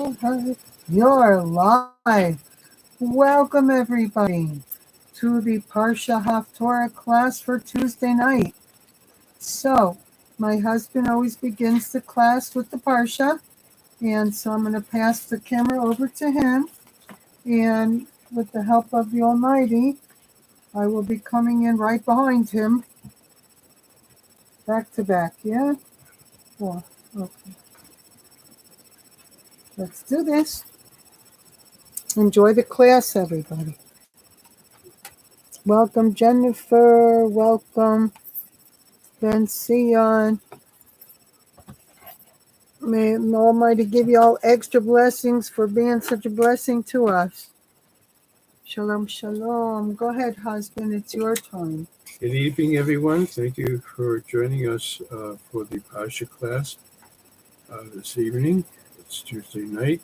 live. You're live. Welcome, everybody, to the Parsha Haftorah class for Tuesday night. So, my husband always begins the class with the Parsha, and so I'm going to pass the camera over to him. And with the help of the Almighty, I will be coming in right behind him, back to back. Yeah? Oh, okay. Let's do this. Enjoy the class, everybody. Welcome, Jennifer. Welcome, Ben Sion. May the Almighty give you all extra blessings for being such a blessing to us. Shalom, shalom. Go ahead, husband. It's your time. Good evening, everyone. Thank you for joining us for the Parsha class this evening. It's Tuesday night,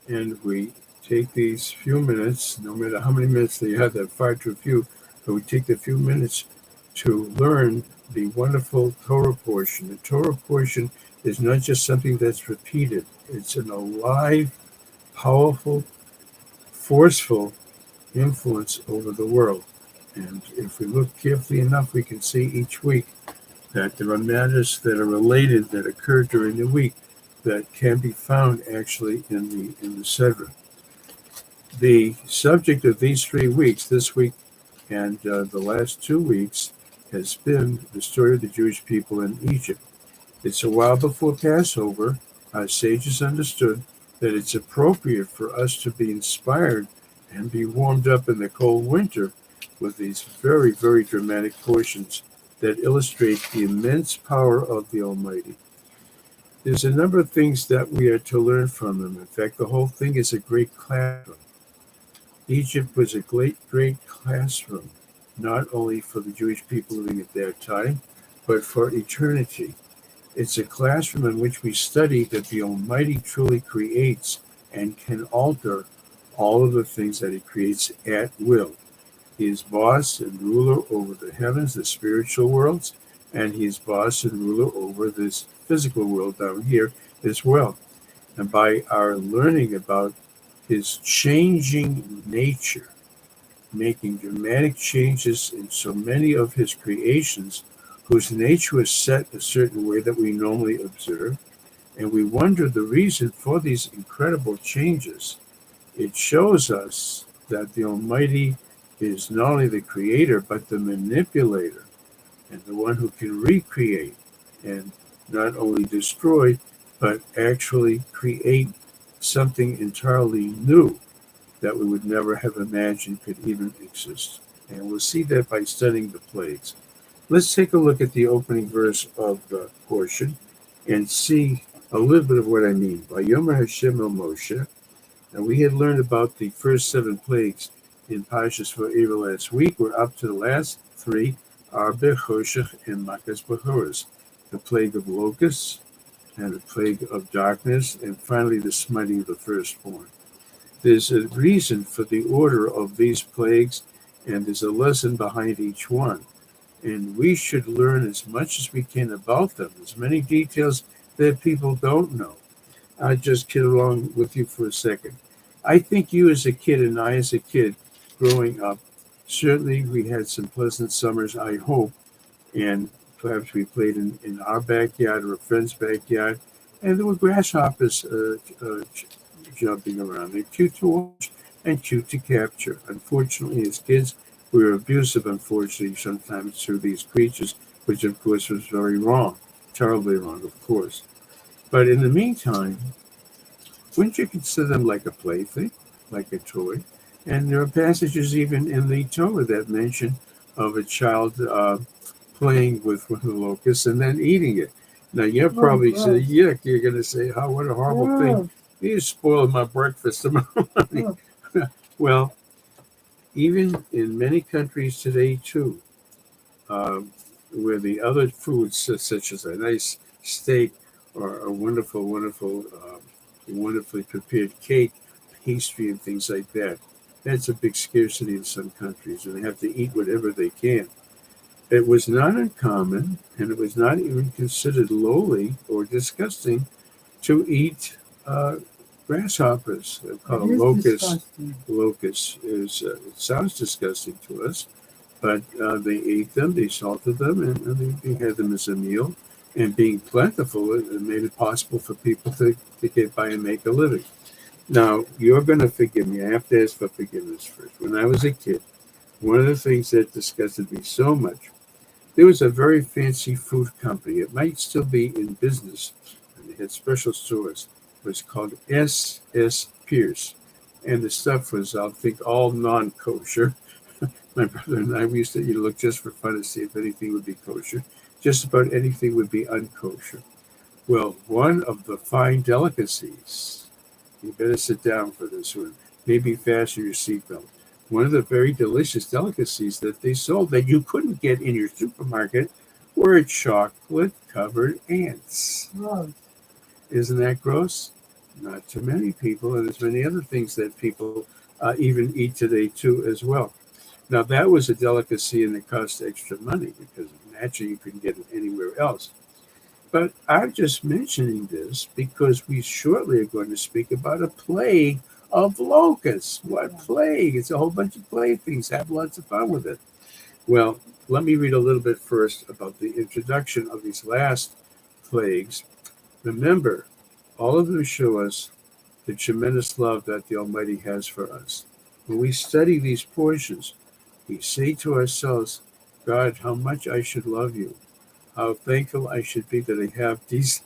and we take these few minutes, no matter how many minutes they have, they're far too few, but we take the few minutes to learn the wonderful Torah portion. The Torah portion is not just something that's repeated. It's an alive, powerful, forceful influence over the world. And if we look carefully enough, we can see each week that there are matters that are related that occur during the week that can be found actually in the Sedra. The subject of these 3 weeks, this week and the last 2 weeks, has been the story of the Jewish people in Egypt. It's a while before Passover. Our sages understood that it's appropriate for us to be inspired and be warmed up in the cold winter with these very, very dramatic portions that illustrate the immense power of the Almighty. There's a number of things that we are to learn from them. In fact, the whole thing is a great classroom. Egypt was a great classroom, not only for the Jewish people living at that time, but for eternity. It's a classroom in which we study that the Almighty truly creates and can alter all of the things that He creates at will. He is boss and ruler over the heavens, the spiritual worlds, and He is boss and ruler over this physical world down here as well. And by our learning about His changing nature, making dramatic changes in so many of His creations, whose nature is set a certain way that we normally observe, and we wonder the reason for these incredible changes, it shows us that the Almighty is not only the creator, but the manipulator, and the one who can recreate and not only destroy, but actually create something entirely new that we would never have imagined could even exist. And we'll see that by studying the plagues. Let's take a look at the opening verse of the portion and see a little bit of what I mean. Vayomer Hashem el Moshe. And we had learned about the first 7 plagues in Parshas Va'era last week. We're up to the last 3, Arbe, Choshech, and Makas Bechoros, the plague of locusts, and the plague of darkness, and finally the smiting of the firstborn. There's a reason for the order of these plagues, and there's a lesson behind each one. And we should learn as much as we can about them. There's many details that people don't know. I'll just kid along with you for a second. I think you as a kid and I as a kid growing up, certainly we had some pleasant summers, I hope, and perhaps we played in our backyard or a friend's backyard, and there were grasshoppers jumping around. They're cute to watch and cute to capture. Unfortunately, as kids, we were abusive, unfortunately, sometimes to these creatures, which of course was very wrong, terribly wrong, of course. But in the meantime, wouldn't you consider them like a plaything, like a toy? And there are passages even in the Torah that mention of a child playing with one of the locusts and then eating it. Now, you're probably saying, yuck, you're going to say, oh, what a horrible thing. You spoiled my breakfast. Well, even in many countries today, too, where the other foods, such as a nice steak or a wonderfully prepared cake, pastry, and things like that, that's a big scarcity in some countries, and they have to eat whatever they can. It was not uncommon, and it was not even considered lowly or disgusting to eat grasshoppers. They're called It is locusts. disgusting. Locust is, it sounds disgusting to us, but they ate them, they salted them, and they had them as a meal. And being plentiful, it made it possible for people to get by and make a living. Now, you're going to forgive me. I have to ask for forgiveness first. When I was a kid, one of the things that disgusted me so much, there was a very fancy food company. It might still be in business, and they had special stores. It was called S.S. Pierce. And the stuff was, I think, all non-kosher. My brother and I, we used to look just for fun to see if anything would be kosher. Just about anything would be unkosher. Well, one of the fine delicacies, you better sit down for this one, maybe fasten your seatbelt. One of the very delicious delicacies that they sold that you couldn't get in your supermarket were chocolate-covered ants. Gross. Isn't that gross? Not to many people, and there's many other things that people even eat today too as well. Now that was a delicacy and it cost extra money because naturally you couldn't get it anywhere else. But I'm just mentioning this because we shortly are going to speak about a plague of locusts. What plague? It's a whole bunch of playthings. Have lots of fun with it. Well, let me read a little bit first about the introduction of these last plagues. Remember, all of them show us the tremendous love that the Almighty has for us. When we study these portions, we say to ourselves, God, how much I should love you. How thankful I should be that I have these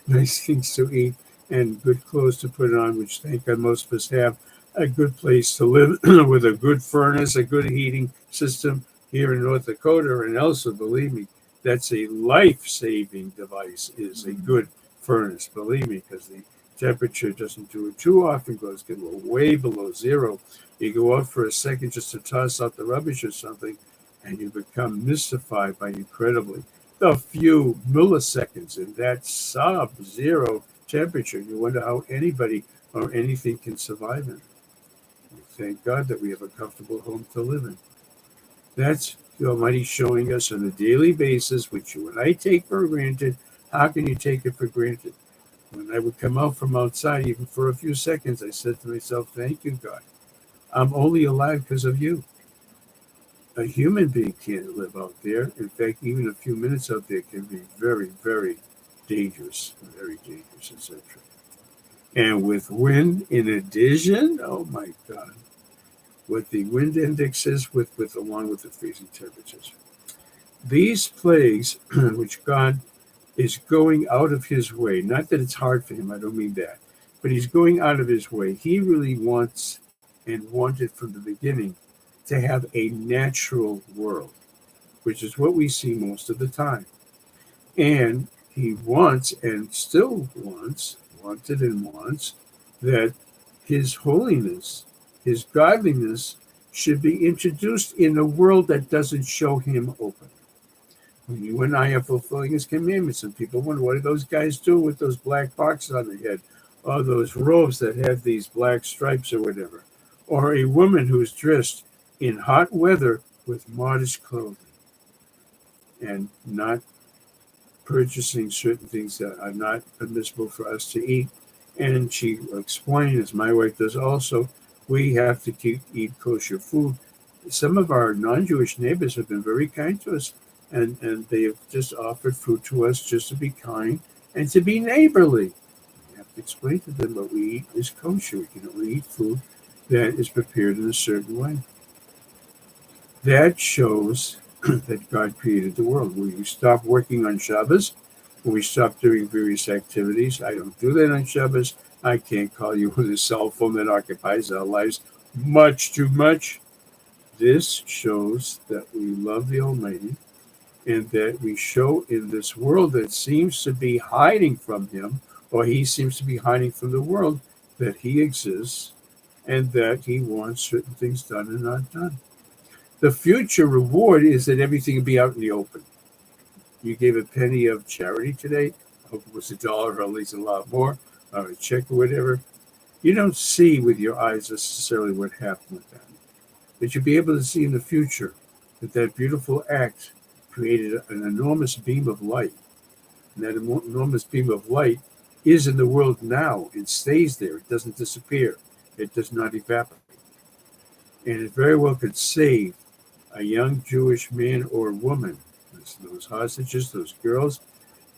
nice things to eat and good clothes to put on, which thank God most of us have, a good place to live with a good furnace, a good heating system here in North Dakota and elsewhere. Believe me, that's a life-saving device, is a good furnace, believe me, because the temperature doesn't do it too often, goes way below zero. You go out for a second just to toss out the rubbish or something, and you become mystified by incredibly the few milliseconds in that sub-zero temperature. You wonder how anybody or anything can survive in it. We thank God that we have a comfortable home to live in. That's the Almighty showing us on a daily basis, which you and I take for granted. How can you take it for granted? When I would come out from outside, even for a few seconds, I said to myself, thank you, God. I'm only alive because of you. A human being can't live out there. In fact, even a few minutes out there can be very, very dangerous, etc. And with wind in addition, oh my God, what the wind index is with along with the freezing temperatures. These plagues, which God is going out of his way, not that it's hard for him, I don't mean that, but he's going out of his way. He really wants and wanted from the beginning to have a natural world, which is what we see most of the time. And he wants and still wanted and wants that his holiness, his godliness should be introduced in a world that doesn't show him open. When you and I are fulfilling his commandments, and people wonder, what do those guys do with those black boxes on their head? Or those robes that have these black stripes or whatever? Or a woman who's dressed in hot weather with modest clothing and not purchasing certain things that are not permissible for us to eat. And she explained, as my wife does also, we have to eat kosher food. Some of our non-Jewish neighbors have been very kind to us, and they have just offered food to us just to be kind and to be neighborly. We have to explain to them what we eat is kosher. We can only eat food that is prepared in a certain way. That shows that God created the world. When we stop working on Shabbos, when we stop doing various activities, I don't do that on Shabbos. I can't call you with a cell phone that occupies our lives much too much. This shows that we love the Almighty and that we show in this world that seems to be hiding from him, or he seems to be hiding from the world, that he exists and that he wants certain things done and not done. The future reward is that everything will be out in the open. You gave a penny of charity today. I hope it was $1 or at least a lot more, or a check or whatever. You don't see with your eyes necessarily what happened with that. But you'll be able to see in the future that that beautiful act created an enormous beam of light. And that enormous beam of light is in the world now. It stays there. It doesn't disappear. It does not evaporate. And it very well could save a young Jewish man or woman. Those hostages, those girls,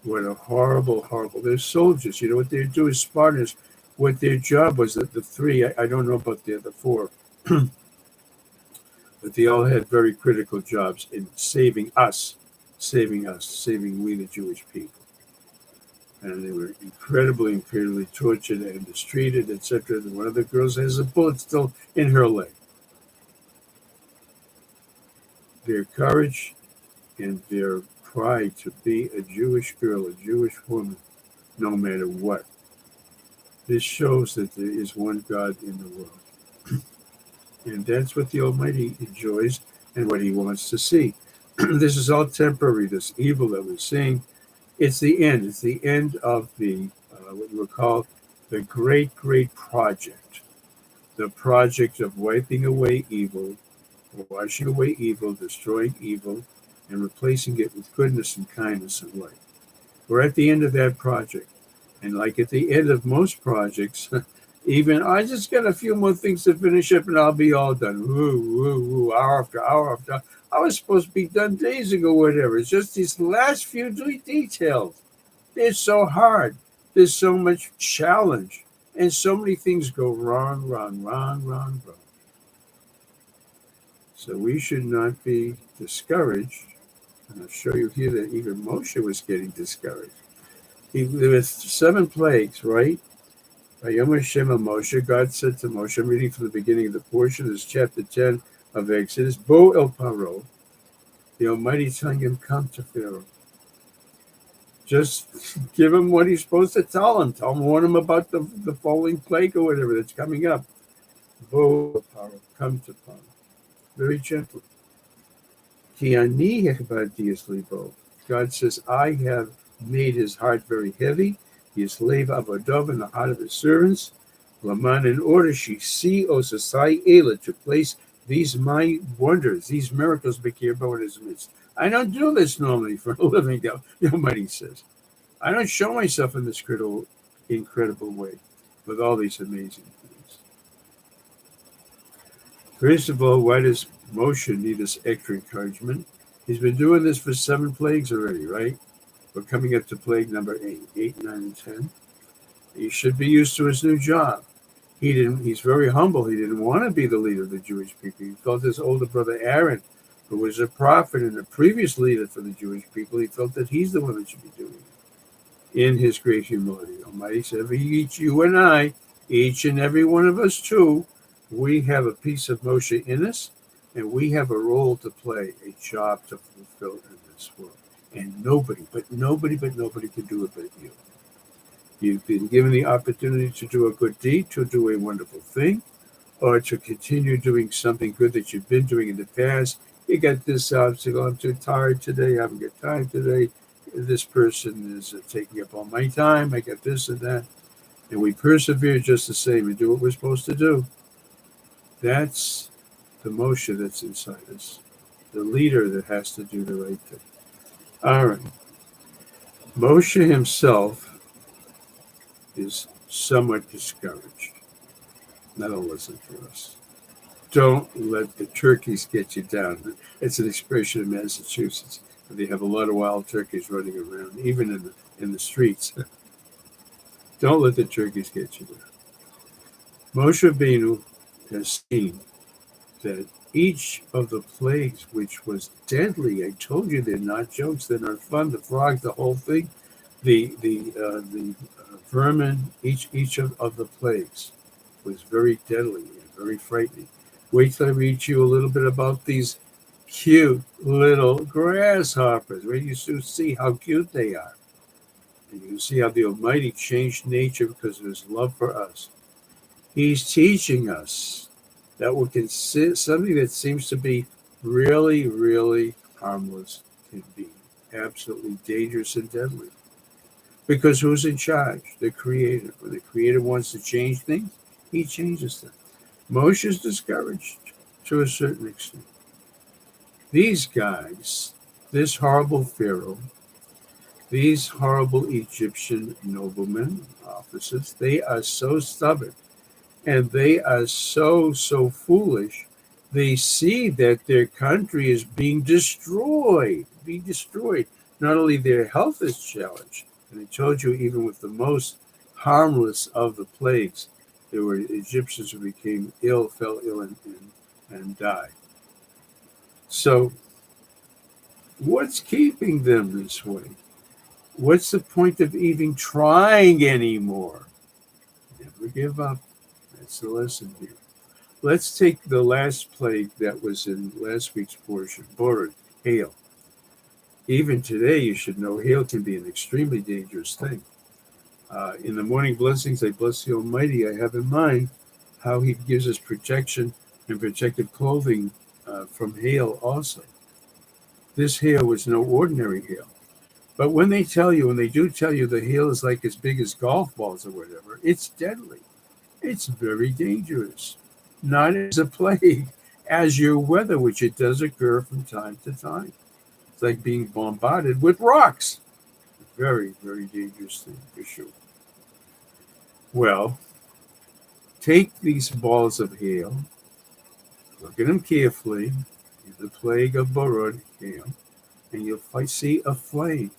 what a horrible, horrible. They're soldiers. You know what they do as Spartans. What their job was, that the three, I don't know about the other four, but they all had very critical jobs in saving us, saving we the Jewish people. And they were incredibly tortured and mistreated, etc. And one of the girls has a bullet still in her leg. Their courage and their pride to be a Jewish girl, a Jewish woman, no matter what. This shows that there is one God in the world. And that's what the Almighty enjoys and what he wants to see. This is all temporary, this evil that we're seeing. It's the end. It's the end of the, what you would call the great, great project. The project of wiping away evil, washing away evil, destroying evil, and replacing it with goodness and kindness and light. We're at the end of that project. And like at the end of most projects, even I just got a few more things to finish up and I'll be all done. Woo, hour after hour after hour. I was supposed to be done days ago, whatever. It's just these last few details. They're so hard. There's so much challenge. And so many things go wrong. So we should not be discouraged. And I'll show you here that even Moshe was getting discouraged. There were 7 plagues, right? Moshe, God said to Moshe, I'm reading from the beginning of the portion, this is chapter 10 of Exodus, Bo el Paro, the Almighty telling him, come to Pharaoh. Just give him what he's supposed to tell him. Warn him about the falling plague or whatever that's coming up. Bo el Paro, come to Pharaoh. Very gentle. Ki ani hechbadiyas libo. God says, I have made his heart very heavy. He is slave avadov in the heart of his servants. Laman, in order she see osasai ela, to place these my wonders, these miracles bekirbo in his midst. I don't do this normally for a living, the Almighty says. I don't show myself in this incredible way with all these amazing things. First of all, why does Moshe need this extra encouragement? He's been doing this for 7 plagues already, right? We're coming up to plague number 8, 9, and 10. He should be used to his new job. He's very humble. He didn't want to be the leader of the Jewish people. He felt his older brother Aaron, who was a prophet and a previous leader for the Jewish people, he felt that he's the one that should be doing it. In his great humility, Almighty said, each you and I, each and every one of us too, we have a piece of Moshe in us, and we have a role to play, a job to fulfill in this world. And nobody can do it but you. You've been given the opportunity to do a good deed, to do a wonderful thing, or to continue doing something good that you've been doing in the past. You got this obstacle, I'm too tired today, I haven't got time today. This person is taking up all my time, I got this and that. And we persevere just the same and do what we're supposed to do. That's the Moshe that's inside us, the leader that has to do the right thing. All right. Moshe himself is somewhat discouraged. That'll listen for us. Don't let the turkeys get you down. It's an expression in Massachusetts. They have a lot of wild turkeys running around, even in the streets. Don't let the turkeys get you down. Moshe Rabbeinu has seen that each of the plagues, which was deadly, I told you they're not jokes, they're not fun. The frog, the whole thing, the vermin, each of the plagues was very deadly and very frightening. Wait till I read you a little bit about these cute little grasshoppers. Where you see how cute they are, and you see how the Almighty changed nature because of His love for us. He's teaching us that something that seems to be really, really harmless can be absolutely dangerous and deadly. Because who's in charge? The Creator. When the Creator wants to change things, He changes them. Moshe is discouraged to a certain extent. These guys, this horrible Pharaoh, These horrible Egyptian noblemen, officers, they are so stubborn and they are so foolish. They see that their country is being destroyed. Not only their health is challenged, and I told you even with the most harmless of the plagues, there were Egyptians who became ill, fell ill, and died. So what's keeping them this way? What's the point of even trying anymore? Never give up. That's the lesson here. Let's take the last plague that was in last week's portion, borod, hail. Even today, you should know hail can be an extremely dangerous thing. In the morning blessings, I bless the Almighty. I have in mind how He gives us protection and protective clothing from hail also. This hail was no ordinary hail. But when they do tell you the hail is like as big as golf balls or whatever, it's deadly. It's very dangerous. Not as a plague, as your weather, which it does occur from time to time. It's like being bombarded with rocks. A very, very dangerous thing for sure. Well, take these balls of hail, look at them carefully, in the plague of borod, hail, and you'll see a flame.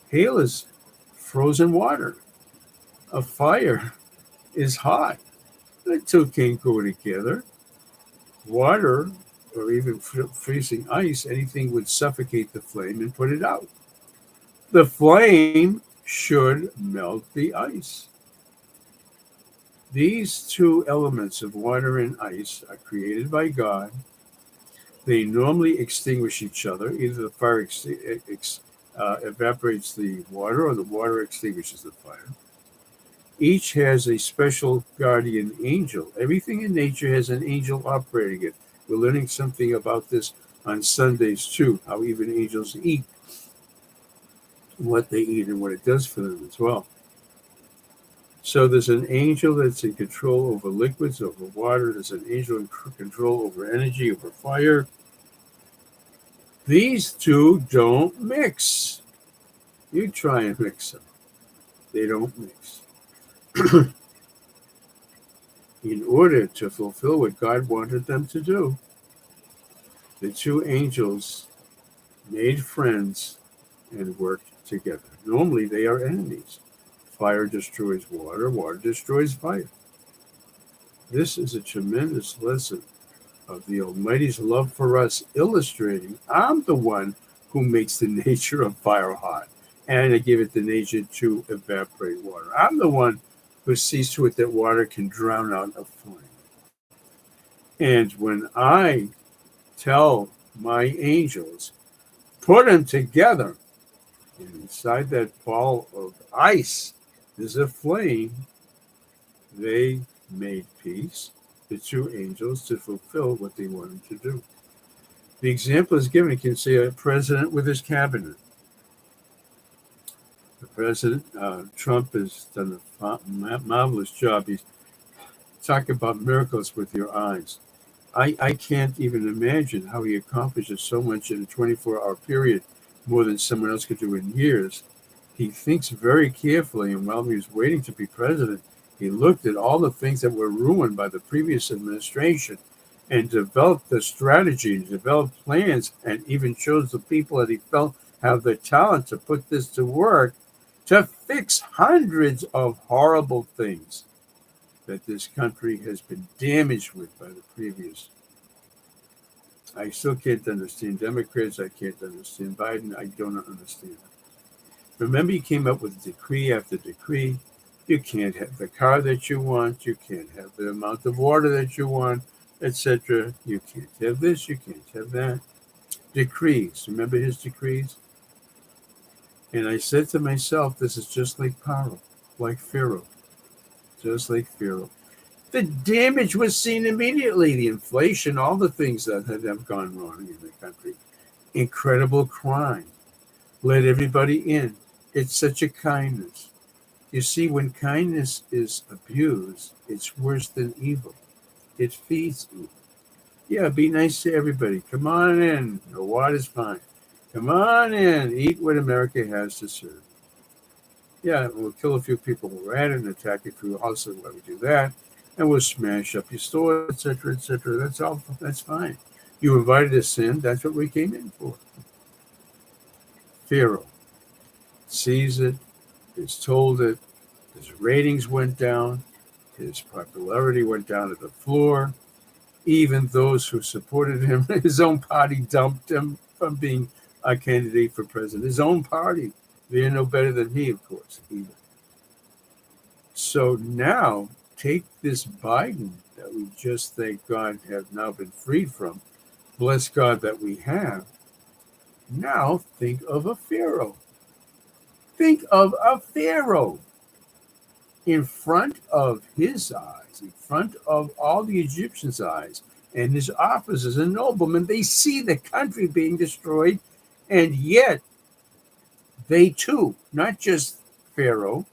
Hail is frozen water. A fire is hot. The two can't go together. Water or even freezing ice, anything would suffocate the flame and put it out. The flame should melt the ice. These two elements of water and ice are created by God. They normally extinguish each other. Either the fire evaporates the water or the water extinguishes the fire. Each has a special guardian angel. Everything in nature has an angel operating it. We're learning something about this on Sundays too, how even angels eat, what they eat and what it does for them as well. So there's an angel that's in control over liquids, over water. There's an angel in control over energy, over fire. These two don't mix. You try and mix them. They don't mix. In order to fulfill what God wanted them to do, the two angels made friends and worked together. Normally, they are enemies. Fire destroys water, water destroys fire. This is a tremendous lesson of the Almighty's love for us, illustrating I'm the one who makes the nature of fire hot, and I give it the nature to evaporate water. I'm the one who sees to it that water can drown out a flame. And when I tell my angels, put them together, and inside that ball of ice there's a flame, they made peace, the two angels, to fulfill what they wanted to do. The example is given. You can see a president with his cabinet. The president, Trump, has done a marvelous job. He's talking about miracles with your eyes. I can't even imagine how he accomplishes so much in a 24-hour period, more than someone else could do in years. He thinks very carefully, and while he was waiting to be president, he looked at all the things that were ruined by the previous administration and developed the strategy, developed plans, and even chose the people that he felt have the talent to put this to work to fix hundreds of horrible things that this country has been damaged with by the previous. I still can't understand Democrats. I can't understand Biden. I don't understand it. Remember, he came up with decree after decree. You can't have the car that you want. You can't have the amount of water that you want, etc. You can't have this. You can't have that. Decrees. Remember his decrees? And I said to myself, this is just like Pharaoh, like Pharaoh. Just like Pharaoh. The damage was seen immediately. The inflation, all the things that have gone wrong in the country. Incredible crime. Let everybody in. It's such a kindness. You see, when kindness is abused, it's worse than evil. It feeds evil. Yeah, be nice to everybody. Come on in. The water's fine. Come on in, eat what America has to serve. Yeah, we'll kill a few people who are at it and attack a few houses when we do that, and we'll smash up your stores, etc., etc. That's all. That's fine. You invited us in. That's what we came in for. Pharaoh sees it, is told it. His ratings went down. His popularity went down to the floor. Even those who supported him, his own party dumped him from being a candidate for president. His own party. They're no better than he, of course, either. So now, take this Biden that we just, thank God, have now been freed from. Bless God that we have. Now, think of a Pharaoh. Think of a Pharaoh in front of his eyes, in front of all the Egyptians' eyes, and his officers and noblemen. They see the country being destroyed, and yet they too, not just Pharaoh,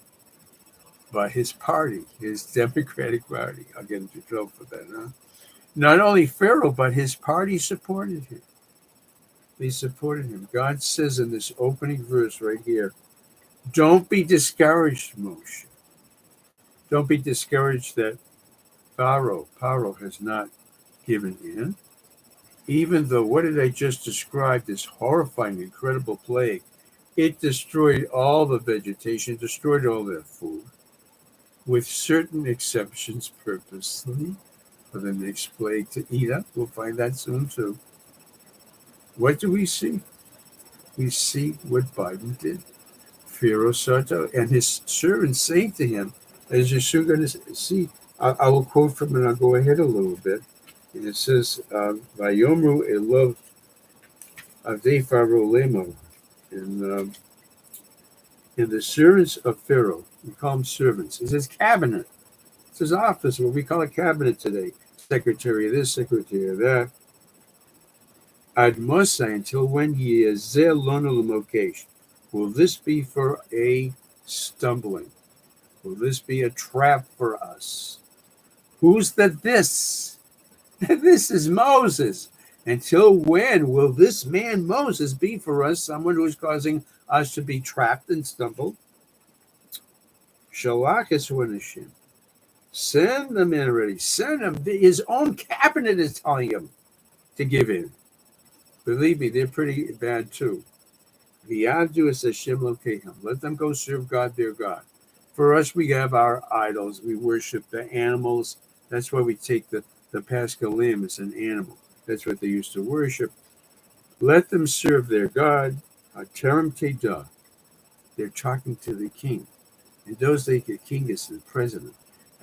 but his party, his Democratic Party. I'll get into trouble for that, huh? Not only Pharaoh, but his party supported him. They supported him. God says in this opening verse right here, don't be discouraged, Moshe. Don't be discouraged that Pharaoh has not given in. Even though, what did I just describe, this horrifying, incredible plague? It destroyed all the vegetation, destroyed all their food, with certain exceptions purposely for the next plague to eat up. We'll find that soon too. What do we see? We see what Biden did. Pharaoh saw it, and his servants saying to him, as you're soon going to see, I will quote from it, and I'll go ahead a little bit. And it says, Vayomru elov avdei Pharaoh lemo. And the servants of Pharaoh, we call them servants. It says cabinet. It's his office, what we call a cabinet today. Secretary of this, secretary of that. Ad Mosai, until when ye is zelonu l'mokesh. Will this be for a stumbling? Will this be a trap for us? Who's the this? This is Moses. Until when will this man Moses be for us, someone who is causing us to be trapped and stumble? Shalach Hashem. Send them in already. Send them. His own cabinet is telling him to give in. Believe me, they're pretty bad too. V'yadu es Hashem lokehem. Let them go serve God, their God. For us, we have our idols. We worship the animals. That's why we take the Paschal lamb as an animal. That's what they used to worship. Let them serve their God. Terem Teda. They're talking to the king. In those days, a king is the president.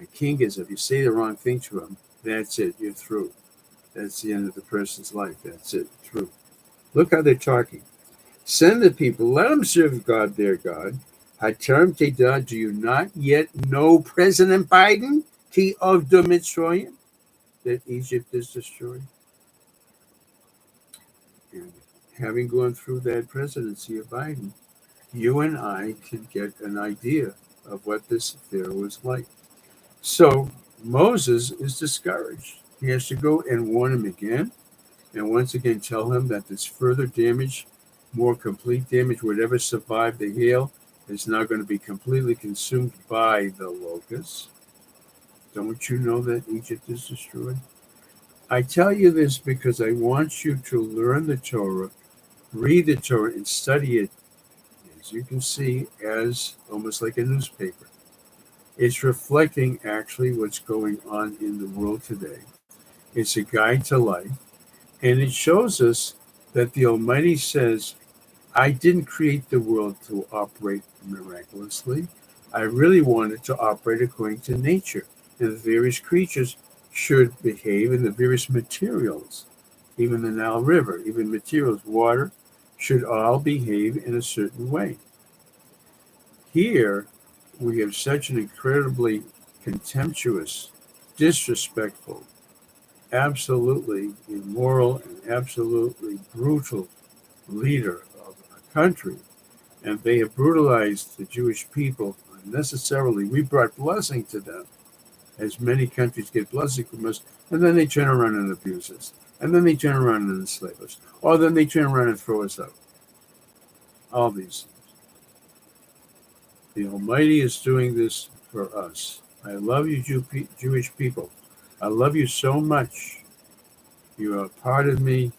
A king is, if you say the wrong thing to him, that's it. You're through. That's the end of the person's life. That's it. Through. Look how they're talking. Send the people. Let them serve God, their God. Haterem Teda. Do you not yet know President Biden? Ki of the Mitzrayim, that Egypt is destroyed. And having gone through that presidency of Biden, you and I can get an idea of what this Pharaoh is like. So Moses is discouraged. He has to go and warn him again, and once again tell him that this further damage, more complete damage, whatever survived the hail, is now going to be completely consumed by the locusts. Don't you know that Egypt is destroyed? I tell you this because I want you to learn the Torah, read the Torah, and study it, as you can see, as almost like a newspaper. It's reflecting actually what's going on in the world today. It's a guide to life, and it shows us that the Almighty says, I didn't create the world to operate miraculously. I really wanted to operate according to nature. And the various creatures should behave in the various materials. Even the Nile River, even materials, water, should all behave in a certain way. Here, we have such an incredibly contemptuous, disrespectful, absolutely immoral, and absolutely brutal leader of a country. And they have brutalized the Jewish people unnecessarily. We brought blessing to them, as many countries get blessing from us, and then they turn around and abuse us. And then they turn around and enslave us. Or then they turn around and throw us out. all these things. The Almighty is doing this for us. I love you, Jewish people. I love you so much. You are a part of me.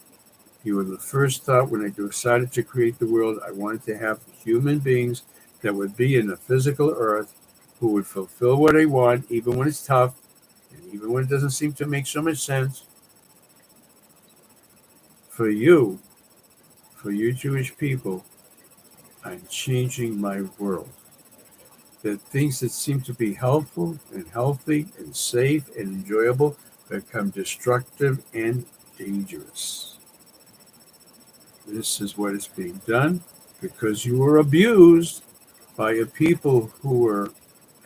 You were the first thought when I decided to create the world. I wanted to have human beings that would be in the physical earth who would fulfill what I want, even when it's tough, and even when it doesn't seem to make so much sense. For you Jewish people, I'm changing my world. The things that seem to be helpful and healthy and safe and enjoyable become destructive and dangerous. This is what is being done because you were abused by a people who were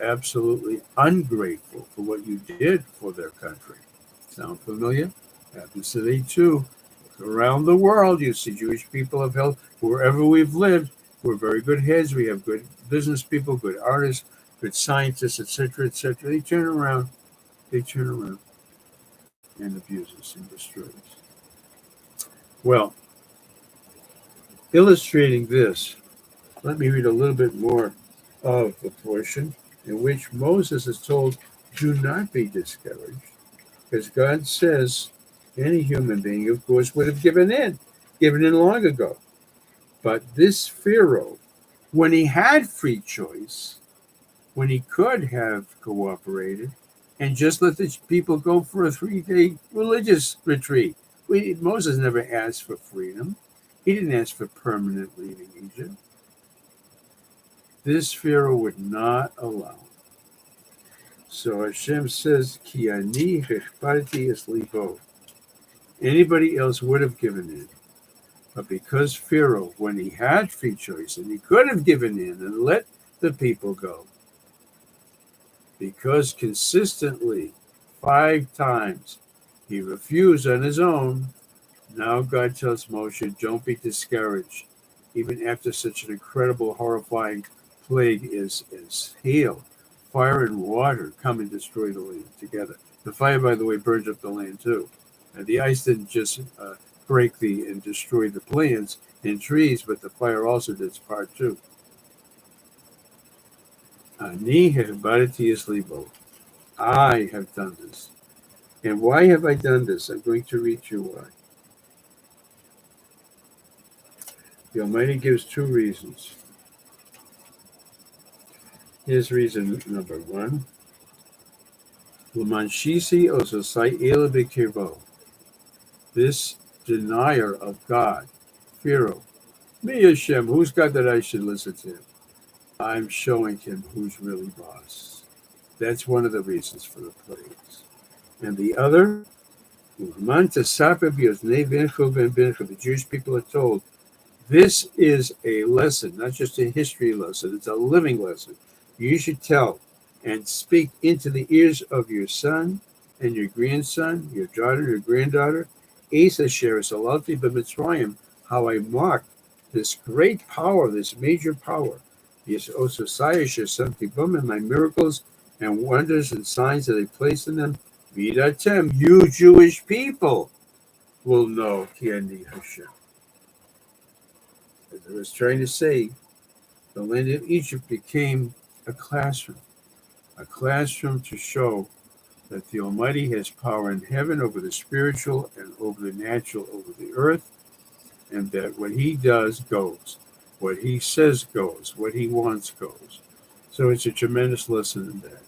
absolutely ungrateful for what you did for their country. Sound familiar? Happens today too. Around the world, you see Jewish people have held, wherever we've lived, we're very good heads. We have good business people, good artists, good scientists, etc., etc. They turn around and abuse us and destroy us. Well, illustrating this, let me read a little bit more of the portion in which Moses is told, do not be discouraged, because God says any human being, of course, would have given in long ago. But this Pharaoh, when he had free choice, when he could have cooperated and just let the people go for a 3-day religious retreat. Moses never asked for freedom. He didn't ask for permanent leaving Egypt. This Pharaoh would not allow. So Hashem says, Ki ani hechparti es libo. Anybody else would have given in. But because Pharaoh, when he had free choice, and he could have given in and let the people go, because consistently 5 times he refused on his own, now God tells Moshe, don't be discouraged. Even after such an incredible, horrifying plague is hail, fire and water come and destroy the land together. The fire, by the way, burns up the land too. And the ice didn't just break and destroy the plants and trees, but the fire also did its part too. Ani hechbarti es libo. I have done this. And why have I done this? I'm going to read you why. The Almighty gives 2 reasons. Here's reason number 1. L'manshisi ososai ela b'kirbo. This denier of God, Pharaoh, me Hashem, who's God that I should listen to him? I'm showing him who's really boss. That's one of the reasons for the plagues. And the other, the Jewish people are told, this is a lesson, not just a history lesson, it's a living lesson. You should tell and speak into the ears of your son and your grandson, your daughter, your granddaughter, how I mocked this great power, this major power. Yes, and my miracles and wonders and signs that I placed in them. Vidatem, you Jewish people will know Kiani Hashem. As I was trying to say, the land of Egypt became a classroom to show that the Almighty has power in heaven over the spiritual and over the natural, over the earth, and that what he does goes. What he says goes. What he wants goes. So it's a tremendous lesson in that.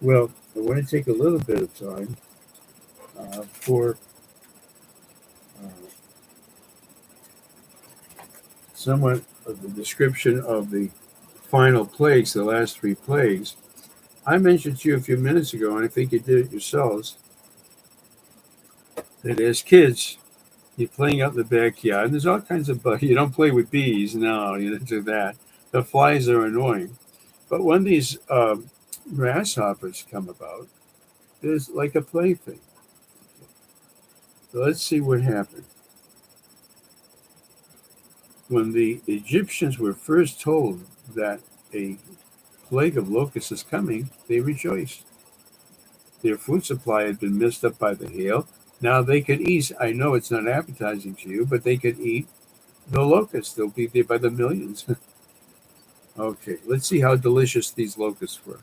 Well, I want to take a little bit of time for somewhat of the description of the final plagues, the last 3 plagues. I mentioned to you a few minutes ago, and I think you did it yourselves, that as kids, you're playing out in the backyard, and there's all kinds of bugs. You don't play with bees, no, you don't do that. The flies are annoying. But when these grasshoppers come about, there's like a plaything. So let's see what happened. When the Egyptians were first told that a plague of locusts is coming, they rejoiced. Their food supply had been messed up by the hail. Now they could eat. I know it's not appetizing to you, but they could eat The locusts, they'll be there by the millions. Okay, let's see how delicious these locusts were.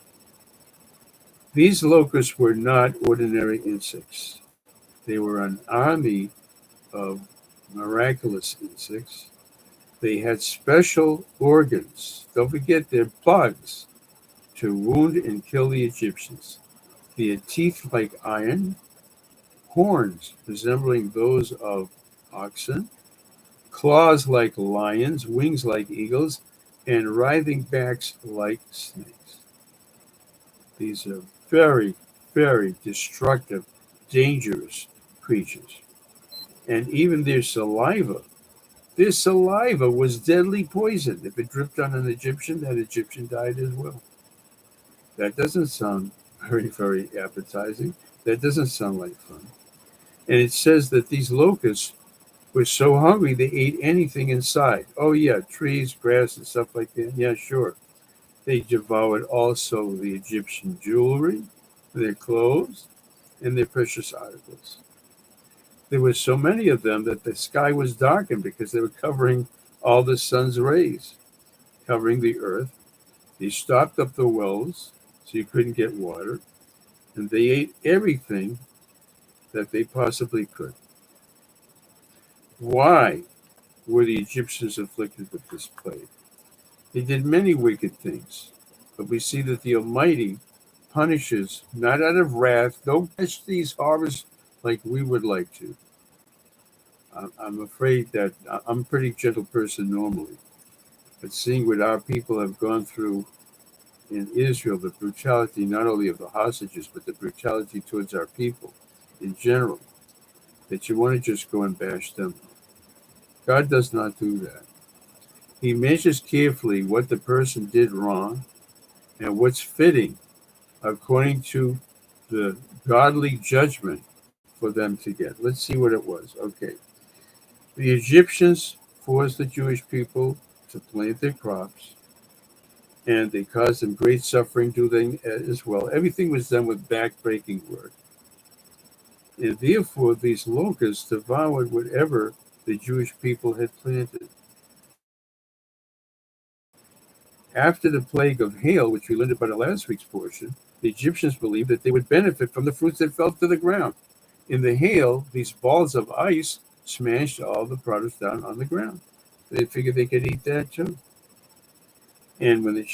These locusts were not ordinary insects. They were an army of miraculous insects. They had special organs. Don't forget, they're bugs to wound and kill the Egyptians. They had teeth like iron, horns resembling those of oxen, claws like lions, wings like eagles, and writhing backs like snakes. These are very, very destructive, dangerous creatures. And even their saliva was deadly poison. If it dripped on an Egyptian, that Egyptian died as well. That doesn't sound very, very appetizing. That doesn't sound like fun. And it says that these locusts were so hungry they ate anything in sight. Oh, yeah, trees, grass, and stuff like that. Yeah, sure. They devoured also the Egyptian jewelry, their clothes, and their precious articles. There were so many of them that the sky was darkened because they were covering all the sun's rays, covering the earth. They stopped up the wells so you couldn't get water, and they ate everything that they possibly could. Why were the Egyptians afflicted with this plague? They did many wicked things, but we see that the Almighty punishes not out of wrath. Don't catch these horrors like we would like to. I'm afraid that I'm a pretty gentle person normally, but seeing what our people have gone through in Israel, the brutality not only of the hostages, but the brutality towards our people in general, that you want to just go and bash them. God does not do that. He measures carefully what the person did wrong and what's fitting according to the godly judgment for them to get. Let's see what it was. Okay. The Egyptians forced the Jewish people to plant their crops, and they caused them great suffering doing as well. Everything was done with back-breaking work. And therefore, these locusts devoured whatever the Jewish people had planted. After the plague of hail, which we learned about in last week's portion, the Egyptians believed that they would benefit from the fruits that fell to the ground. In the hail, these balls of ice smashed all the produce down on the ground. They figured they could eat that too. And when the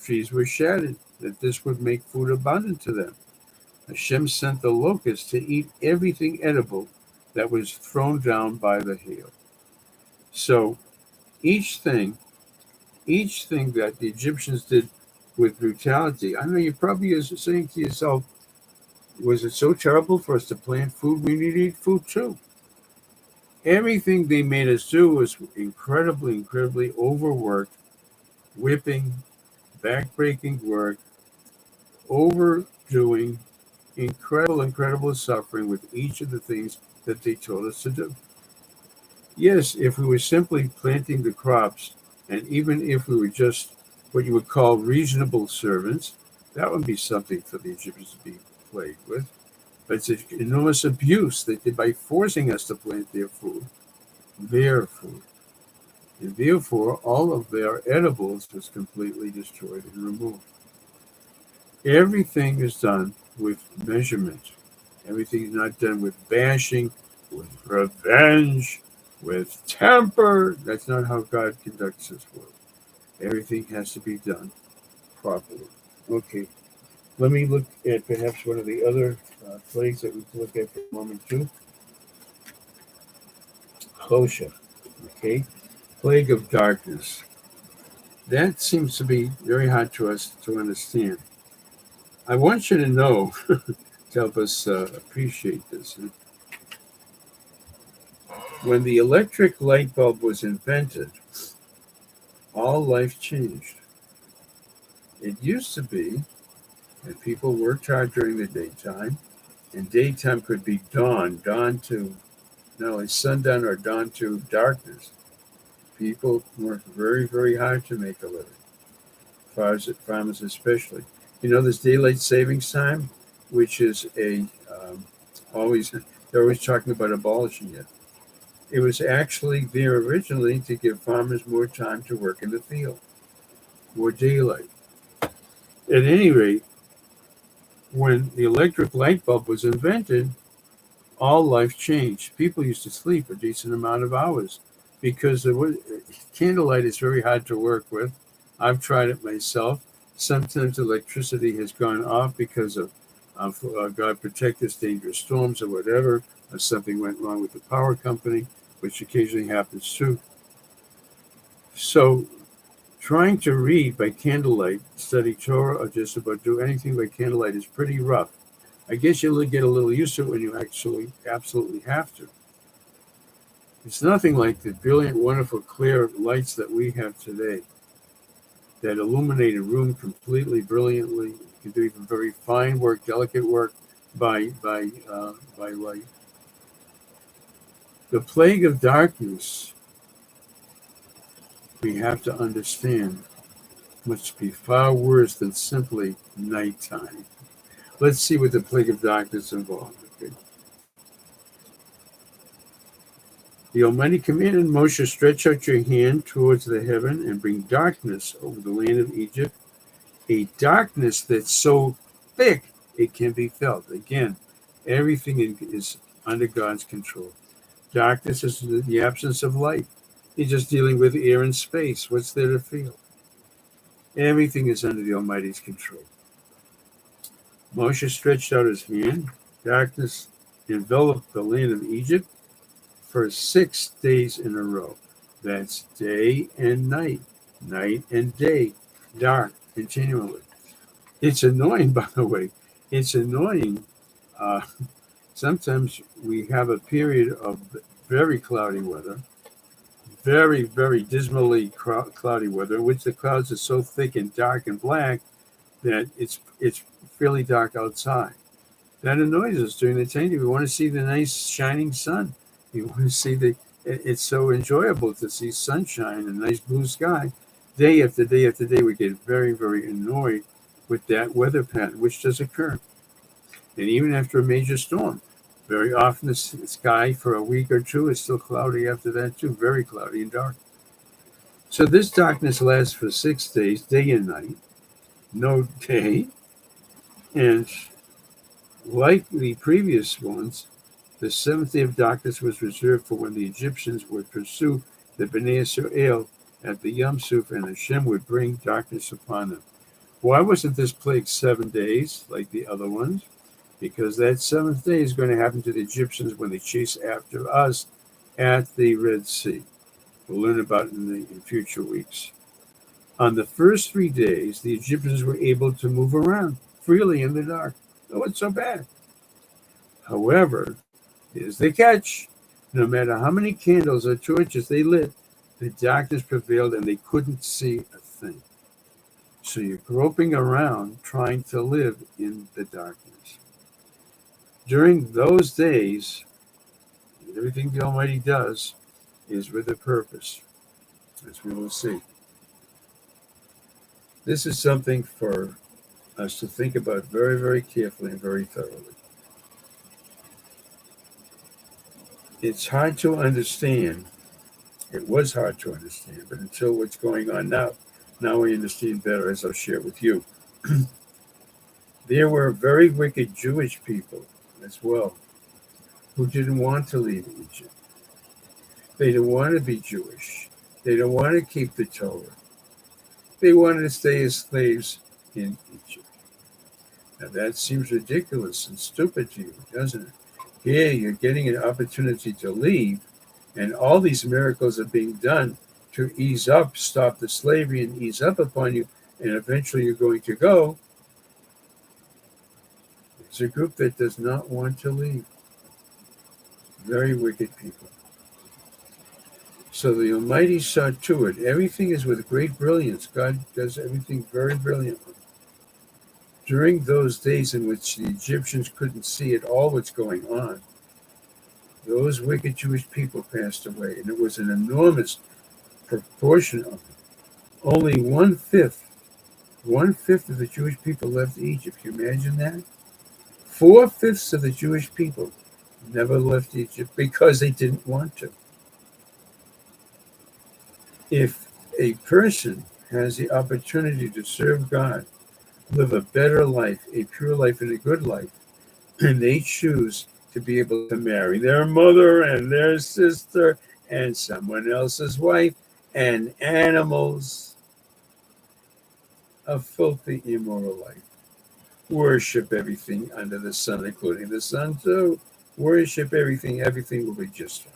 trees were shattered, that this would make food abundant to them. Hashem sent the locusts to eat everything edible that was thrown down by the hail. So each thing that the Egyptians did with brutality, I know you probably are saying to yourself, was it so terrible for us to plant food? We need to eat food too. Everything they made us do was incredibly, incredibly overworked, whipping, backbreaking work, overdoing, incredible suffering with each of the things that they told us to do. Yes, if we were simply planting the crops, and even if we were just what you would call reasonable servants, that would be something for the Egyptians to be plagued with. But it's an enormous abuse they did by forcing us to plant their food. And therefore, all of their edibles was completely destroyed and removed. Everything is done with measurement. Everything is not done with bashing, with revenge, with temper. That's not how God conducts his work. Everything has to be done properly. Okay, let me look at perhaps one of the other plagues that we can look at for a moment too. Chosha, okay, plague of darkness. That seems to be very hard to us to understand. I want you to know, to help us appreciate this. When the electric light bulb was invented, all life changed. It used to be that people worked hard during the daytime, and daytime could be dawn to not only sundown or dawn to darkness. People worked very, very hard to make a living. Farmers especially. You know, there's daylight savings time, which is they're always talking about abolishing it. It was actually there originally to give farmers more time to work in the field, more daylight. At any rate, when the electric light bulb was invented, all life changed. People used to sleep a decent amount of hours because candlelight is very hard to work with. I've tried it myself. Sometimes electricity has gone off because of God protect us, dangerous storms or whatever, or something went wrong with the power company, which occasionally happens too. So trying to read by candlelight, study Torah, or just about do anything by candlelight is pretty rough. I guess you'll get a little used to it when you actually absolutely have to. It's nothing like the brilliant, wonderful, clear lights that we have today that illuminate a room completely, brilliantly. You can do even very fine work, delicate work by light. The plague of darkness, we have to understand, must be far worse than simply nighttime. Let's see what the plague of darkness involved. Okay. The Almighty commanded Moshe, stretch out your hand towards the heaven and bring darkness over the land of Egypt, a darkness that's so thick it can be felt. Again, everything is under God's control. Darkness is the absence of light. He's just dealing with air and space. What's there to feel? Everything is under the Almighty's control. Moshe stretched out his hand. Darkness enveloped the land of Egypt for 6 days in a row. That's day and night, night and day, dark continually. It's annoying, by the way. It's annoying. Sometimes we have a period of very cloudy weather, very, very dismally cloudy weather, in which the clouds are so thick and dark and black that it's fairly dark outside. That annoys us during the day. We want to see the nice shining sun. We want to see it's so enjoyable to see sunshine and nice blue sky. Day after day after day, we get very, very annoyed with that weather pattern, which does occur. And even after a major storm, very often the sky for a week or two is still cloudy after that too, very cloudy and dark. So this darkness lasts for 6 days, day and night, no day. And like the previous ones, the seventh day of darkness was reserved for when the Egyptians would pursue the Bnei Israel at the Yam Suf, and Hashem would bring darkness upon them. Why wasn't this plague 7 days like the other ones? Because that seventh day is going to happen to the Egyptians when they chase after us at the Red Sea. We'll learn about it in future weeks. On the first 3 days, the Egyptians were able to move around freely in the dark. Oh, what's so bad? However, here's the catch. No matter how many candles or torches they lit, the darkness prevailed and they couldn't see a thing. So you're groping around trying to live in the darkness. During those days, everything the Almighty does is with a purpose, as we will see. This is something for us to think about very, very carefully and very thoroughly. It's hard to understand. It was hard to understand, but until what's going on now we understand better, as I'll share with you. There were very wicked Jewish people as well who didn't want to leave Egypt. They didn't want to be Jewish. They didn't want to keep the Torah. They wanted to stay as slaves in Egypt. Now that seems ridiculous and stupid to you, doesn't it? Here you're getting an opportunity to leave, and all these miracles are being done to ease up, stop the slavery and ease up upon you, and eventually you're going to go. It's a group that does not want to leave. Very wicked people. So the Almighty saw to it. Everything is with great brilliance. God does everything very brilliantly. During those days in which the Egyptians couldn't see at all what's going on, those wicked Jewish people passed away, and it was an enormous proportion of them. Only one-fifth of the Jewish people left Egypt. Can you imagine that? 4/5 of the Jewish people never left Egypt because they didn't want to. If a person has the opportunity to serve God, live a better life, a pure life, and a good life, and they choose to be able to marry their mother and their sister and someone else's wife and animals, a filthy, immoral life. Worship everything under the sun, including the sun too. Worship everything. Everything will be just fine.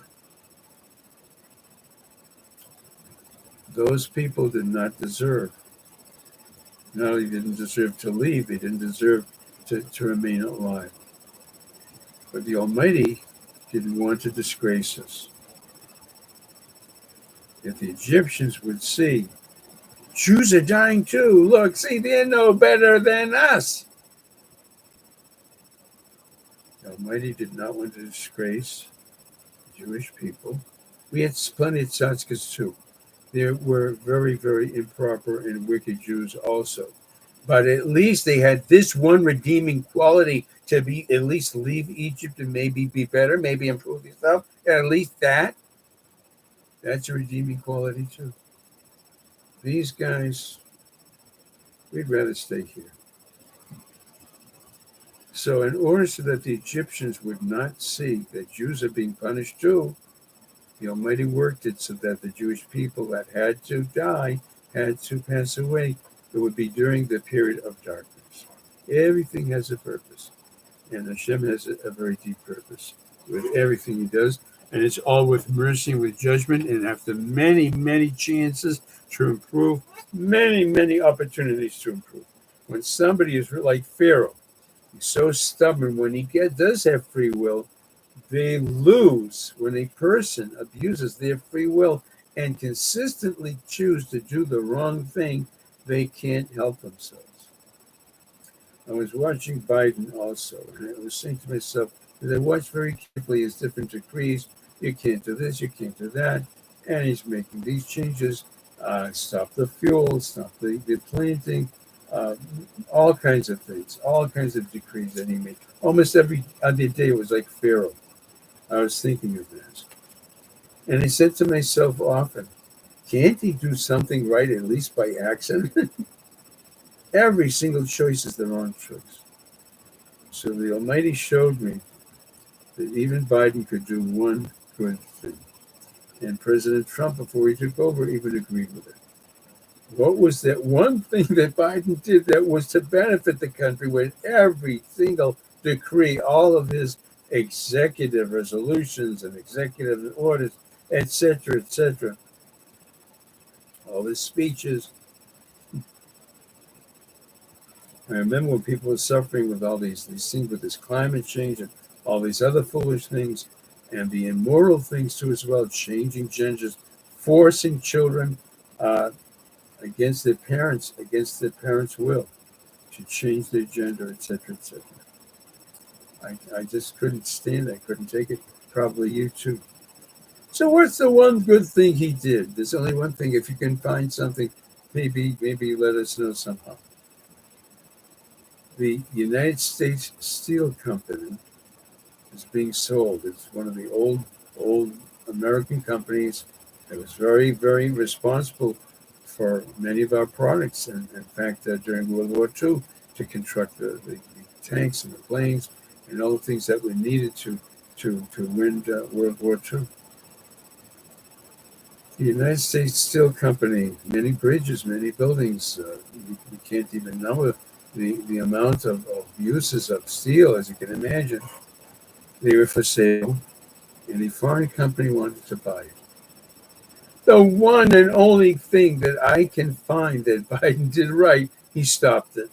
Those people did not deserve. Not only didn't deserve to leave, they didn't deserve to remain alive. But the Almighty didn't want to disgrace us. If the Egyptians would see, Jews are dying too. Look, see, they're no better than us. The Almighty did not want to disgrace Jewish people. We had plenty of tzadkas too. There were very, very improper and wicked Jews also. But at least they had this one redeeming quality to be at least leave Egypt and maybe be better, maybe improve yourself. At least that's a redeeming quality too. These guys, we'd rather stay here. So in order so that the Egyptians would not see that Jews are being punished too, the Almighty worked it so that the Jewish people that had to die, had to pass away, it would be during the period of darkness. Everything has a purpose. And Hashem has a very deep purpose with everything he does. And it's all with mercy and with judgment. And after many, many chances to improve, many, many opportunities to improve. When somebody is like Pharaoh, he's so stubborn, when he does have free will, they lose. When a person abuses their free will and consistently choose to do the wrong thing, they can't help themselves. I was watching Biden also, and I was saying to myself, as I watched very carefully his different decrees, you can't do this, you can't do that, and he's making these changes, stop the fuel, stop the planting, all kinds of things, all kinds of decrees that he made. Almost every other day it was like Pharaoh. I was thinking of this. And I said to myself often, can't he do something right at least by accident? Every single choice is the wrong choice. So the Almighty showed me that even Biden could do one good thing. And President Trump, before he took over, even agreed with it. What was that one thing that Biden did that was to benefit the country with every single decree, all of his executive resolutions and executive orders, etc., etc., all his speeches? I remember when people were suffering with all these things, with this climate change and all these other foolish things, and the immoral things too as well, changing genders, forcing children against their parents' will to change their gender, etc., etc. I just couldn't stand it. I couldn't take it. Probably you too. So what's the one good thing he did? There's only one thing. If you can find something, maybe let us know somehow. The United States Steel Company is being sold. It's one of the old American companies that was very, very responsible for many of our products. And in fact, during World War II, to construct the tanks and the planes and all the things that were needed to win World War II. The United States Steel Company, many bridges, many buildings, you can't even number the amount of uses of steel, as you can imagine. They were for sale, and a foreign company wanted to buy it. The one and only thing that I can find that Biden did right, he stopped it.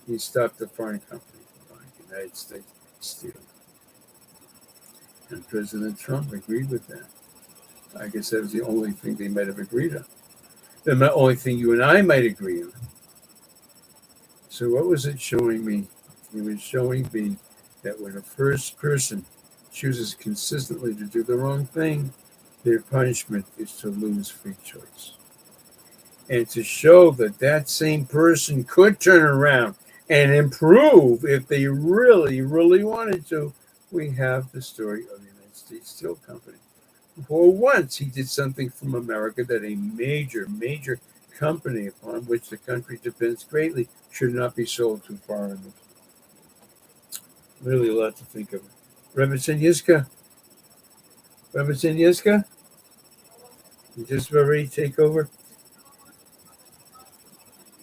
He stopped the foreign company from buying United States Steel. And President Trump agreed with that. I guess that was the only thing they might have agreed on. The only thing you and I might agree on. So what was it showing me? It was showing me that when a first person chooses consistently to do the wrong thing, their punishment is to lose free choice. And to show that that same person could turn around and improve if they really, really wanted to, we have the story of the United States Steel Company. For once, he did something from America that a major, major company upon which the country depends greatly should not be sold to foreigners. Really a lot to think of. Rebbetzin Yiska, you just ready to take over?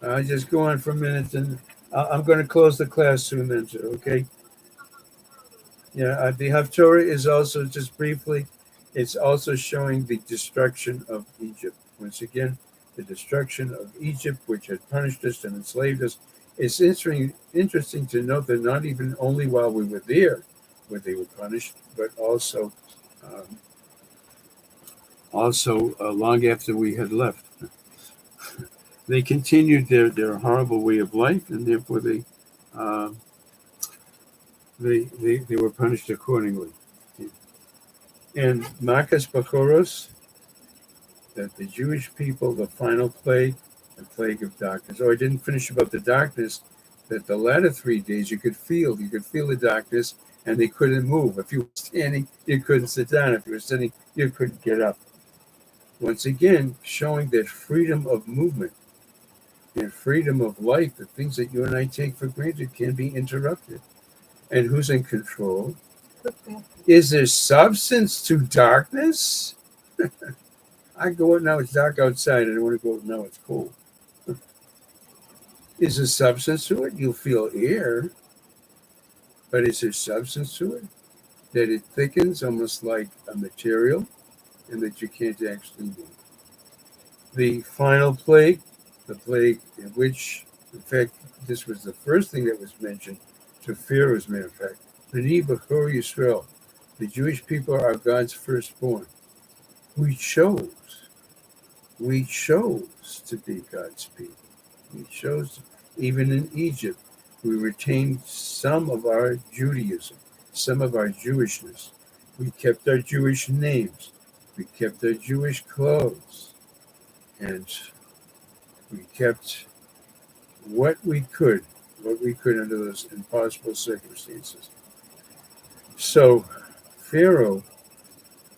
I'll just go on for a minute, and I'm going to close the class soon, then, sir, okay? Yeah, the Haftorah is also, just briefly, it's also showing the destruction of Egypt. Once again, the destruction of Egypt, which had punished us and enslaved us. It's interesting to note that not even only while we were there were they were punished, but um, also long after we had left. They continued their horrible way of life, and therefore uh, they were punished accordingly. And Makas Bachoros, that the Jewish people, the final plague, the plague of darkness. Oh, I didn't finish about the darkness, that the latter 3 days you could feel the darkness, and they couldn't move. If you were standing, you couldn't sit down. If you were sitting, you couldn't get up. Once again, showing that freedom of movement and freedom of life, the things that you and I take for granted, can be interrupted. And who's in control? Is there substance to darkness? I go out now, it's dark outside. I don't want to go out now, it's cold. Is there substance to it? You'll feel air, but is there substance to it? That it thickens almost like a material and that you can't actually move. The final plague, the plague in which, in fact, this was the first thing that was mentioned to Pharaoh's matter of fact. B'nai Bechor Yisrael, the Jewish people are God's firstborn. We chose to be God's people. We chose, even in Egypt, we retained some of our Judaism, some of our Jewishness. We kept our Jewish names. We kept our Jewish clothes. And we kept what we could under those impossible circumstances. So Pharaoh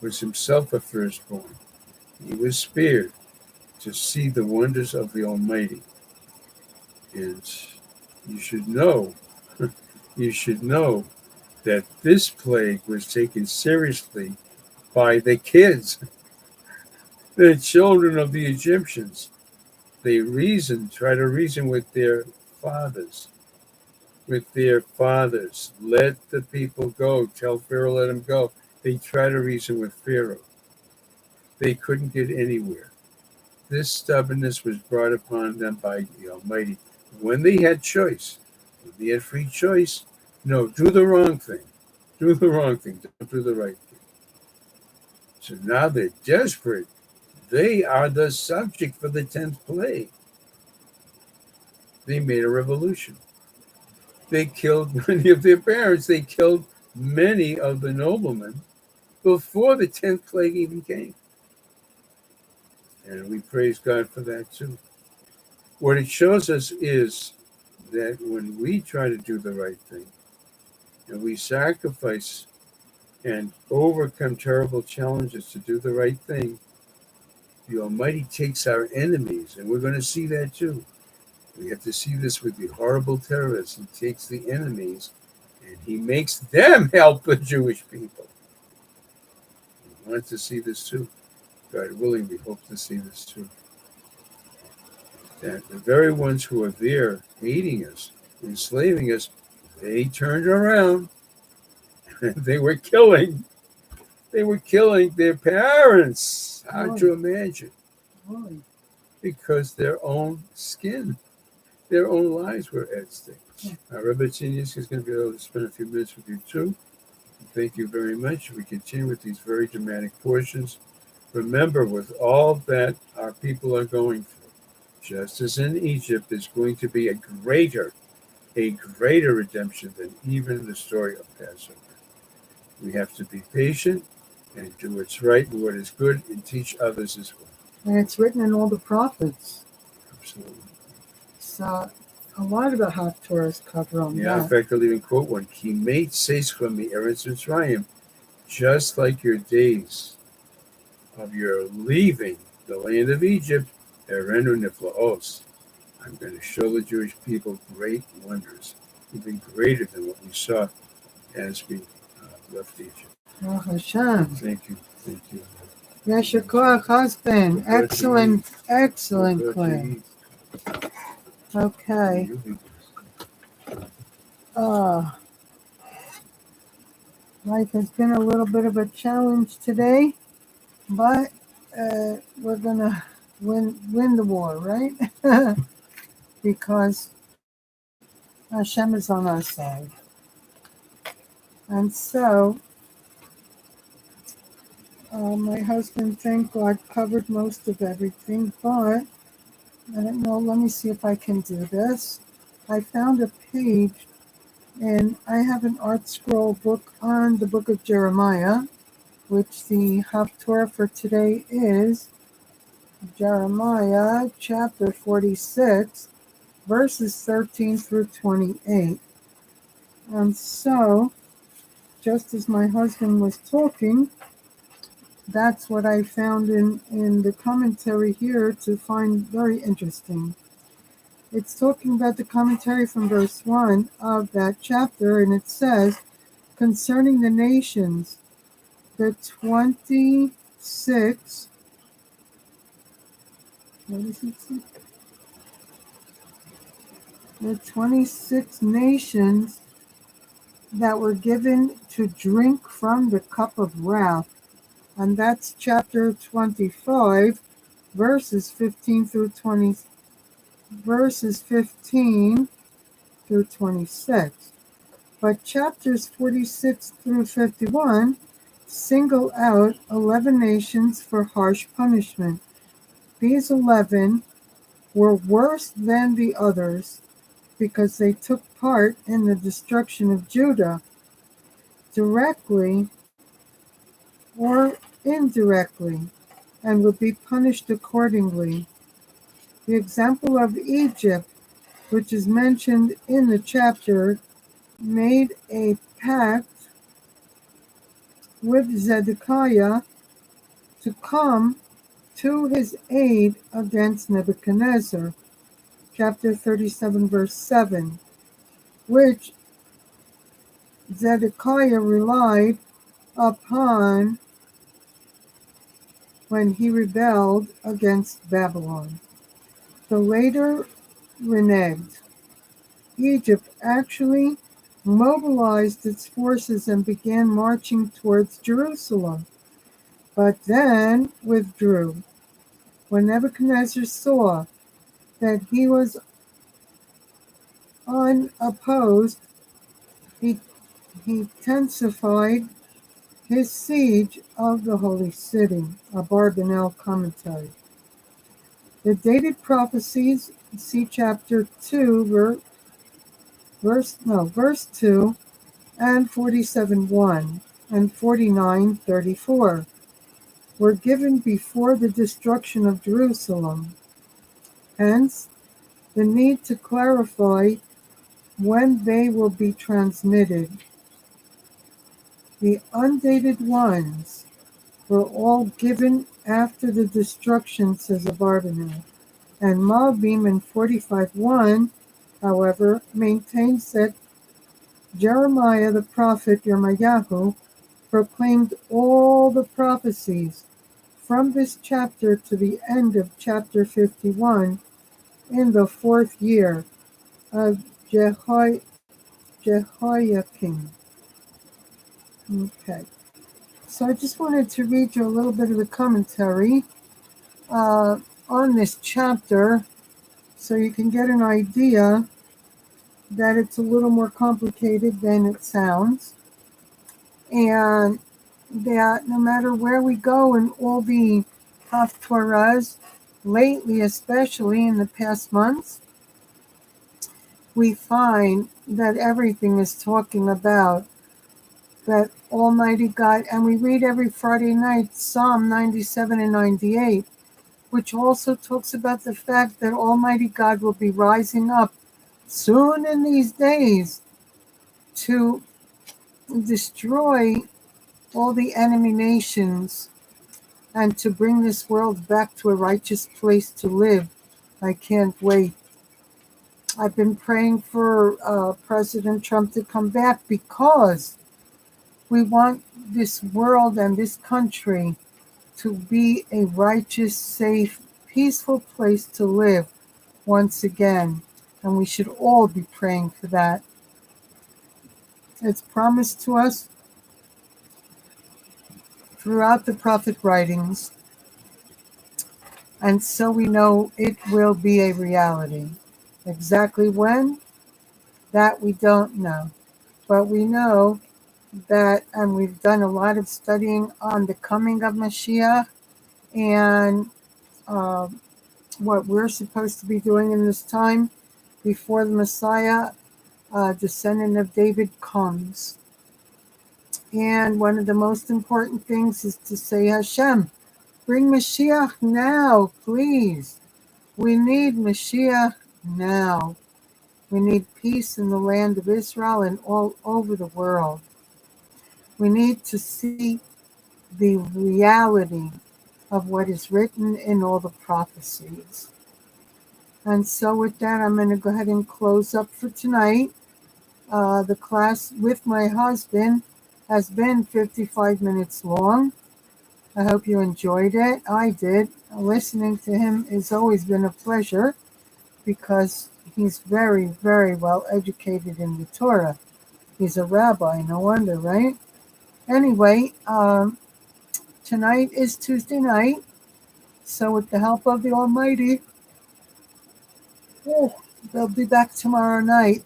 was himself a firstborn. He was spared to see the wonders of the Almighty. And you should know that this plague was taken seriously by the kids, the children of the Egyptians. They try to reason with their fathers. Let the people go. Tell Pharaoh, let them go. They try to reason with Pharaoh. They couldn't get anywhere. This stubbornness was brought upon them by the Almighty. When they had choice, when they had free choice, no, do the wrong thing. Do the wrong thing. Don't do the right thing. So now they're desperate. They are the subject for the 10th plague. They made a revolution. They killed many of their parents. They killed many of the noblemen before the 10th plague even came. And we praise God for that too. What it shows us is that when we try to do the right thing, and we sacrifice and overcome terrible challenges to do the right thing, the Almighty takes our enemies, and we're going to see that too. We have to see this with the horrible terrorists. He takes the enemies and he makes them help the Jewish people. We want to see this too. God willing, we hope to see this too. That the very ones who are there hating us, enslaving us, they turned around and they were killing their parents. Hard to imagine. Because their own skin, their own lives were at stake. Rabbi Tzinius is going to be able to spend a few minutes with you too. Thank you very much. We continue with these very dramatic portions. Remember, with all that our people are going through, just as in Egypt, there's going to be a greater redemption than even the story of Passover. We have to be patient and do what's right and what is good and teach others as well. And it's written in all the prophets. Absolutely. So a lot of the Haftorahs cover on that. In fact, I'll even quote one. Ki meit seischem mi eretz Mitzrayim, just like your days of your leaving the land of Egypt, Erenu Niflaos. I'm going to show the Jewish people great wonders, even greater than what we saw as we left Egypt. Oh, Hashem. Thank you. Thank you. Yasher Koach, husband. Excellent clay. Okay. Life has been a little bit of a challenge today, but we're gonna win the war, right? Because Hashem is on our side. And so, my husband, thank God, covered most of everything, but I don't know, let me see if I can do this. I found a page, and I have an art scroll book on the book of Jeremiah, which the Haftorah for today is Jeremiah chapter 46, verses 13 through 28. And so, just as my husband was talking, that's what I found in the commentary here to find very interesting. It's talking about the commentary from verse 1 of that chapter, and it says, concerning the nations, the 26, what does it say? The 26 nations that were given to drink from the cup of wrath. And that's chapter 25, verses 15 through 26. But chapters 46 through 51 single out 11 nations for harsh punishment. These 11 were worse than the others because they took part in the destruction of Judah, directly or indirectly, and would be punished accordingly. The example of Egypt, which is mentioned in the chapter, made a pact with Zedekiah to come to his aid against Nebuchadnezzar, chapter 37, verse 7, which Zedekiah relied upon when he rebelled against Babylon. The later reneged. Egypt actually mobilized its forces and began marching towards Jerusalem, but then withdrew. When Nebuchadnezzar saw that he was unopposed, he intensified his siege of the holy city, a Barbanel commentary. The dated prophecies, see chapter 2, verse 2, and 47:1 and 49:34, were given before the destruction of Jerusalem. Hence, the need to clarify when they will be transmitted. The undated ones were all given after the destruction, says Abarbanel, and Malbim in 45:1, however, maintains that Jeremiah the prophet Yirmiyahu proclaimed all the prophecies from this chapter to the end of chapter 51 in the 4th year of Jehoiakim. Okay. So I just wanted to read you a little bit of the commentary on this chapter so you can get an idea that it's a little more complicated than it sounds, and that no matter where we go in all the Haftorahs, lately especially in the past months, we find that everything is talking about that Almighty God, and we read every Friday night Psalm 97 and 98, which also talks about the fact that Almighty God will be rising up soon in these days to destroy all the enemy nations and to bring this world back to a righteous place to live. I can't wait. I've been praying for President Trump to come back because we want this world and this country to be a righteous, safe, peaceful place to live once again. And we should all be praying for that. It's promised to us throughout the prophet writings, and so we know it will be a reality. Exactly when? That we don't know. But we know that, and we've done a lot of studying on the coming of Mashiach and uh, what we're supposed to be doing in this time before the Messiah, descendant of David, comes. And one of the most important things is to say, Hashem, bring Mashiach now, please. We need Mashiach now. We need peace in the land of Israel and all over the world. We need to see the reality of what is written in all the prophecies. And so with that, I'm going to go ahead and close up for tonight. The class with my husband has been 55 minutes long. I hope you enjoyed it. I did. Listening to him has always been a pleasure because he's very, very well educated in the Torah. He's a rabbi, no wonder, right? Anyway, tonight is Tuesday night, so with the help of the Almighty, they'll be back tomorrow night.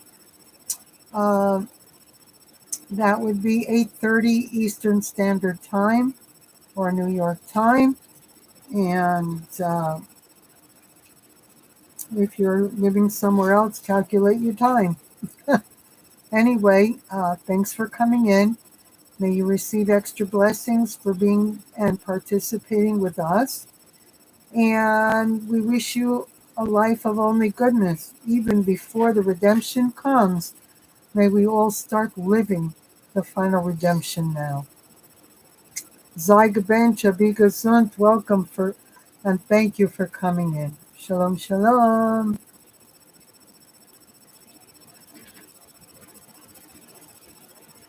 That would be 8:30 Eastern Standard Time or New York time. And if you're living somewhere else, calculate your time. Anyway, thanks for coming in. May you receive extra blessings for being and participating with us. And we wish you a life of only goodness, even before the redemption comes. May we all start living the final redemption now. Sei gebencht, be gesund. Welcome and thank you for coming in. Shalom, shalom.